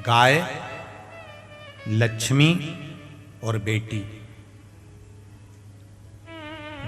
गाय, लक्ष्मी और बेटी।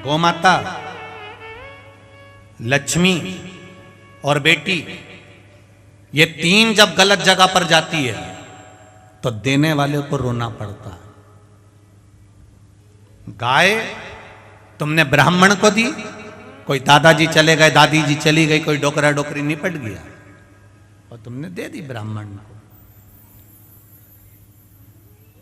गौमाता, लक्ष्मी और बेटी, ये तीन जब गलत जगह पर जाती है तो देने वाले को रोना पड़ता है। गाय तुमने ब्राह्मण को दी, कोई दादाजी चले गए, दादी जी चली गई, कोई डोकरा डोकरी निपट गया और तुमने दे दी ब्राह्मण को।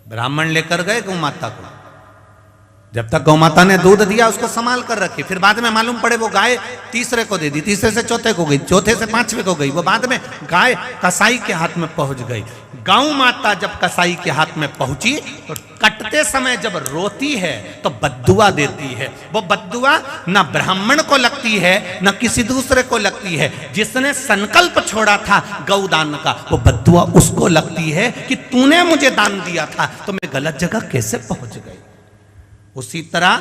ब्राह्मण लेकर गए गौ माता को, जब तक गौ माता ने दूध दिया उसको संभाल कर रखी, फिर बाद में मालूम पड़े वो गाय तीसरे को दे दी, तीसरे से चौथे को गई, चौथे से पांचवे को गई, वो बाद में गाय कसाई के हाथ में पहुंच गई। गौ माता जब कसाई के हाथ में पहुंची तो कटते समय जब रोती है तो बद्दुआ देती है। वो बद्दुआ ना ब्राह्मण को लगती है ना किसी दूसरे को लगती है, जिसने संकल्प छोड़ा था गौदान का वो बद्दुआ उसको लगती है कि तूने मुझे दान दिया था तो मैं गलत जगह कैसे पहुंच गई। उसी तरह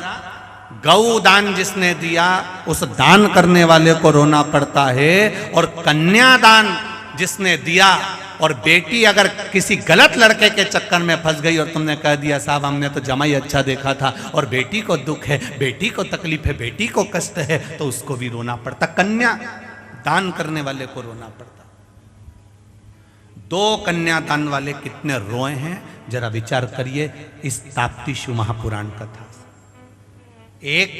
गौदान जिसने दिया उस दान करने वाले को रोना पड़ता है, और कन्यादान जिसने दिया, और बेटी अगर किसी गलत लड़के के चक्कर में फंस गई और तुमने कह दिया साहब हमने तो जमाई अच्छा देखा था और बेटी को दुख है, बेटी को तकलीफ है, बेटी को कष्ट है, तो उसको भी रोना पड़ता। कन्या दान करने वाले को रोना पड़ता। दो कन्यादान वाले कितने रोए हैं जरा विचार करिए इस ताप्ती महापुराण कथा। एक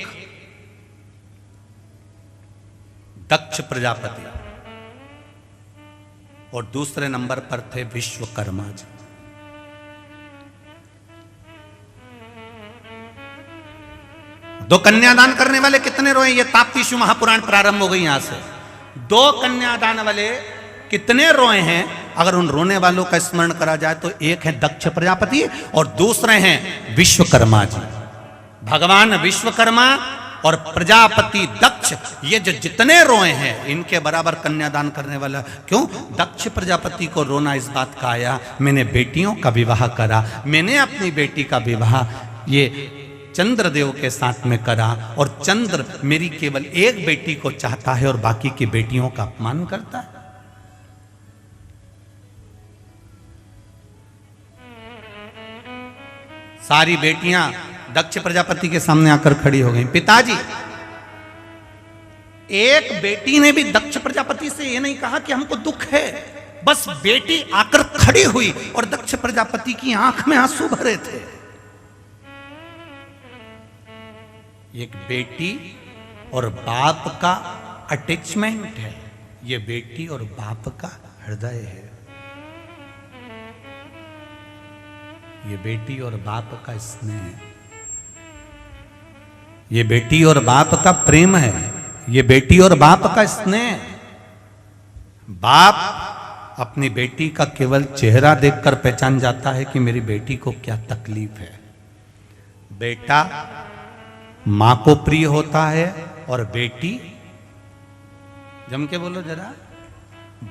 दक्ष प्रजापति और दूसरे नंबर पर थे विश्वकर्मा जी। दो कन्यादान करने वाले कितने रोए, ये ताप्ती महापुराण प्रारंभ हो गई यहां से। दो कन्यादान वाले कितने रोए हैं, अगर उन रोने वालों का स्मरण करा जाए तो एक है दक्ष प्रजापति और दूसरे हैं विश्वकर्मा जी। भगवान विश्वकर्मा और प्रजापति दक्ष, ये जो जितने रोए हैं इनके बराबर कन्यादान करने वाला क्यों? दक्ष प्रजापति को रोना इस बात का आया मैंने बेटियों का विवाह करा, मैंने अपनी बेटी का विवाह ये चंद्रदेव के साथ में करा, और चंद्र मेरी केवल एक बेटी को चाहता है और बाकी की बेटियों का अपमान करता है। सारी बेटियां दक्ष प्रजापति के सामने आकर खड़ी हो गई। पिताजी, एक बेटी ने भी दक्ष प्रजापति से ये नहीं कहा कि हमको दुख है, बस बेटी आकर खड़ी हुई और दक्ष प्रजापति की आंख में आंसू भरे थे। एक बेटी और बाप का अटैचमेंट है, ये बेटी और बाप का हृदय है, ये बेटी और बाप का स्नेह है, ये बेटी और बाप का प्रेम है, ये बेटी और बाप का स्नेह। बाप अपनी बेटी का केवल चेहरा देखकर पहचान जाता है कि मेरी बेटी को क्या तकलीफ है। बेटा मां को प्रिय होता है और बेटी, जम के बोलो जरा,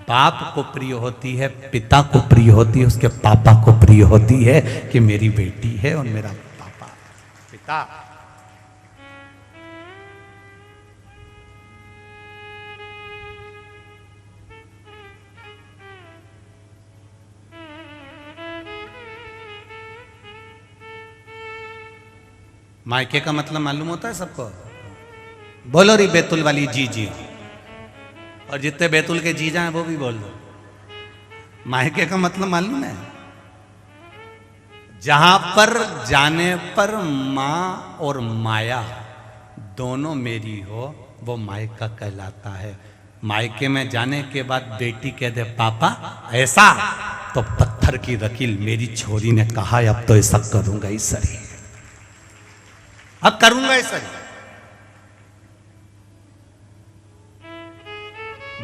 बाप को प्रिय होती है, पिता को प्रिय होती है, उसके पापा को प्रिय होती है कि मेरी बेटी है और मेरा पापा। पिता मायके का मतलब मालूम होता है सबको? बोलो री बैतुल वाली जी जी, और जितने बैतुल के जीजा हैं वो भी बोल दो। मायके का मतलब मालूम है? जहां पर जाने पर मां और माया दोनों मेरी हो वो मायका कहलाता है। मायके में जाने के बाद बेटी कह दे पापा ऐसा, तो पत्थर की वकील मेरी छोरी ने कहा अब तो ऐसा करूंगा ही सही, अब करूंगा ऐसा।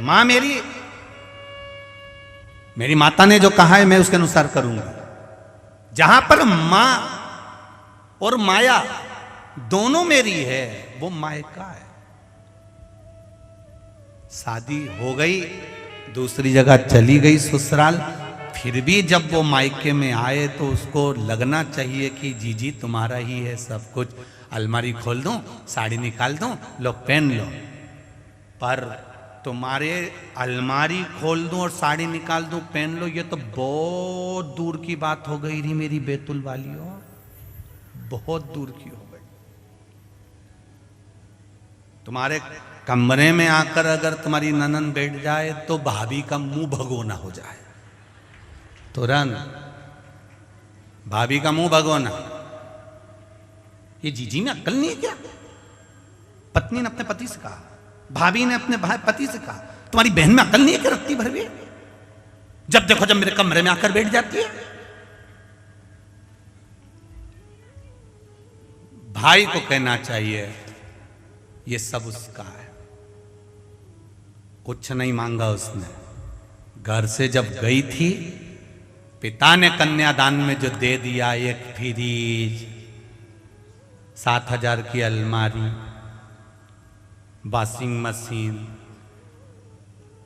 मां मेरी माता ने जो कहा है मैं उसके अनुसार करूंगा। जहां पर मां और माया दोनों मेरी है वो मायका है। शादी हो गई, दूसरी जगह चली गई ससुराल, फिर भी जब वो मायके में आए तो उसको लगना चाहिए कि जीजी तुम्हारा ही है सब कुछ। अलमारी खोल दूं, साड़ी निकाल दूं, लो पहन लो। पर तुम्हारे अलमारी खोल दूं और साड़ी निकाल दूं पहन लो, ये तो बहुत दूर की बात हो गई रही मेरी बैतुल वालियों, बहुत दूर की हो गई। तुम्हारे कमरे में आकर अगर तुम्हारी ननन बैठ जाए तो भाभी का मुंह भगोना हो जाए, तुरंत भाभी का मुंह भगोना। ये जीजी में अक्ल नहीं है क्या? पत्नी ने अपने पति से कहा, भाभी ने अपने भाई पति से कहा, तुम्हारी बहन में अक्ल नहीं है क्या रत्ती भर भी? जब देखो जब मेरे कमरे में आकर बैठ जाती है। भाई को कहना चाहिए ये सब उसका है, कुछ नहीं मांगा उसने। घर से जब गई थी, पिता ने कन्यादान में जो दे दिया, एक फ्रिज, 7,000 की अलमारी, वॉशिंग मशीन,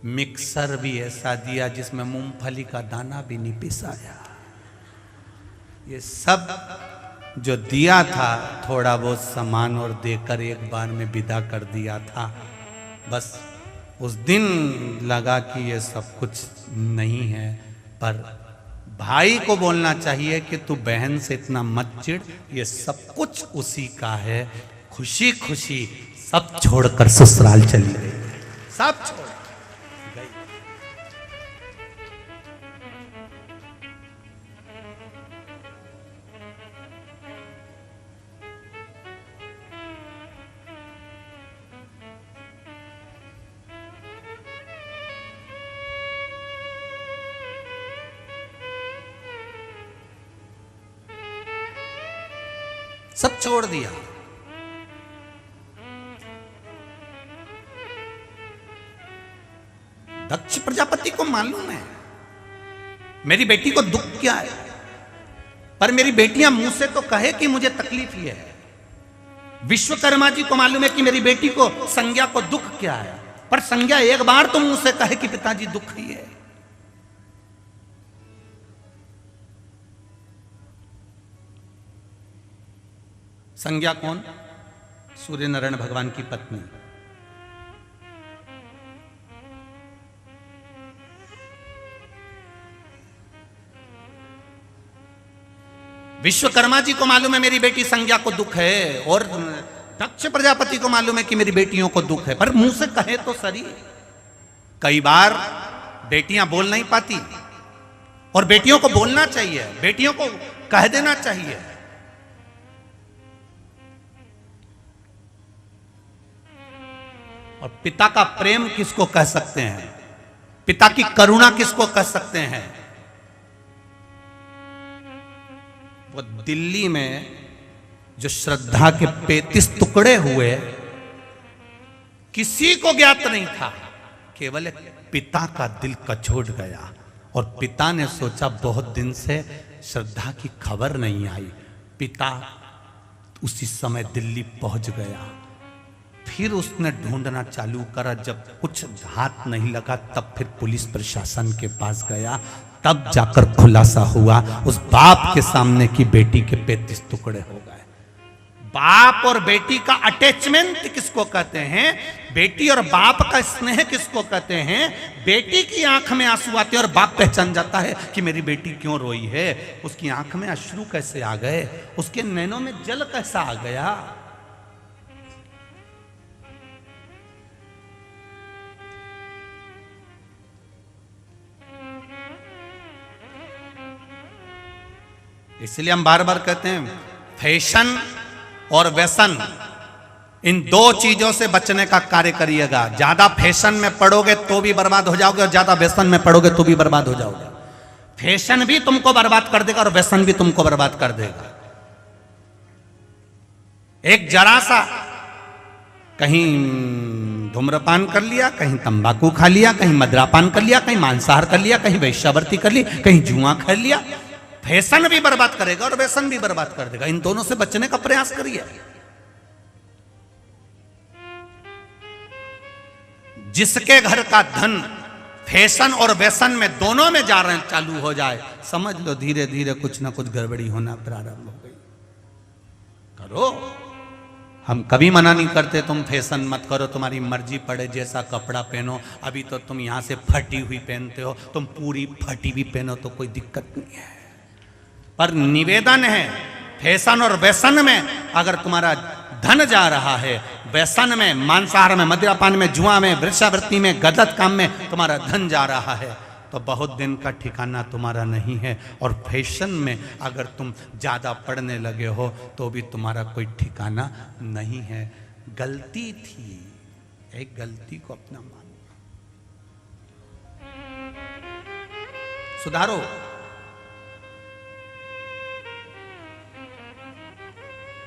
मिक्सर भी ऐसा दिया जिसमें मूंगफली का दाना भी नहीं पिसाया। ये सब जो दिया था, थोड़ा बहुत सामान और देकर एक बार में विदा कर दिया था। बस उस दिन लगा कि ये सब कुछ नहीं है। पर भाई को बोलना चाहिए कि तू बहन से इतना मत चिढ़, ये सब कुछ उसी का है। खुशी खुशी सब छोड़कर ससुराल चली गई, सब छोड़ गई। सब छोड़ दिया। दक्ष प्रजापति को मालूम है मेरी बेटी को दुख क्या है, पर मेरी बेटियां मुंह से तो कहे कि मुझे तकलीफ ही है। विश्वकर्मा जी को मालूम है कि मेरी बेटी को संज्ञा को दुख क्या है, पर संज्ञा एक बार तो मुंह से कहे कि पिताजी दुख ही है। संज्ञा कौन? सूर्य नारायण भगवान की पत्नी। विश्वकर्मा जी को मालूम है मेरी बेटी संज्ञा को दुख है, और दक्ष प्रजापति को मालूम है कि मेरी बेटियों को दुख है, पर मुंह से कहे तो सही। कई बार बेटियां बोल नहीं पाती, और बेटियों को बोलना चाहिए, बेटियों को कह देना चाहिए। और पिता का प्रेम किसको कह सकते हैं, पिता की करुणा किसको कह सकते हैं? वो दिल्ली में जो श्रद्धा के 35 टुकड़े हुए, किसी को ज्ञात नहीं था, केवल एक पिता का दिल कचोट गया। और पिता ने सोचा बहुत दिन से श्रद्धा की खबर नहीं आई। पिता उसी समय दिल्ली पहुंच गया। फिर उसने ढूंढना चालू करा, जब कुछ हाथ नहीं लगा तब फिर पुलिस प्रशासन के पास गया, तब जाकर खुलासा हुआ उस बाप के सामने की बेटी के 35 टुकड़े हो गए। बाप और बेटी का अटैचमेंट किसको कहते हैं? बेटी और बाप का स्नेह किसको कहते हैं? बेटी की आंख में आंसू आते हैं और बाप पहचान जाता है कि मेरी बेटी क्यों रोई है। उसकी आंख में अश्रु कैसे आ गए, उसके नैनों में जल कैसा आ गया। इसलिए हम बार बार कहते हैं फैशन और व्यसन, इन दो चीजों से बचने का कार्य करिएगा। ज्यादा फैशन में पड़ोगे तो भी बर्बाद हो जाओगे, और ज्यादा व्यसन में पड़ोगे तो भी बर्बाद हो जाओगे। फैशन भी तुमको बर्बाद कर देगा और व्यसन भी तुमको बर्बाद कर देगा। एक जरा सा कहीं धूम्रपान कर लिया, कहीं तंबाकू खा लिया, कहीं मदिरापान कर लिया, कहीं मांसाहार कर लिया, कहीं वैश्यावृत्ति कर ली, कहीं जुआ खेल लिया, फैशन भी बर्बाद करेगा और व्यसन भी बर्बाद कर देगा। इन दोनों से बचने का प्रयास करिए। जिसके घर का धन फैशन और व्यसन में दोनों में जा रहे हैं, चालू हो जाए, समझ लो धीरे धीरे कुछ ना कुछ गड़बड़ी होना प्रारंभ हो गई। करो, हम कभी मना नहीं करते तुम फैशन मत करो, तुम्हारी मर्जी पड़े जैसा कपड़ा पहनो। अभी तो तुम यहाँ से फटी हुई पहनते हो, तुम पूरी फटी हुई पहनो तो कोई दिक्कत नहीं है। पर निवेदन है, फैशन और व्यसन में अगर तुम्हारा धन जा रहा है, व्यसन में, मांसाहार में, मदिरापान में, जुआ में, वृक्षावृत्ति में, गलत काम में तुम्हारा धन जा रहा है, तो बहुत दिन का ठिकाना तुम्हारा नहीं है। और फैशन में अगर तुम ज़्यादा पढ़ने लगे हो तो भी तुम्हारा कोई ठिकाना नहीं है। गलती थी, एक गलती को अपना मानो, सुधारो।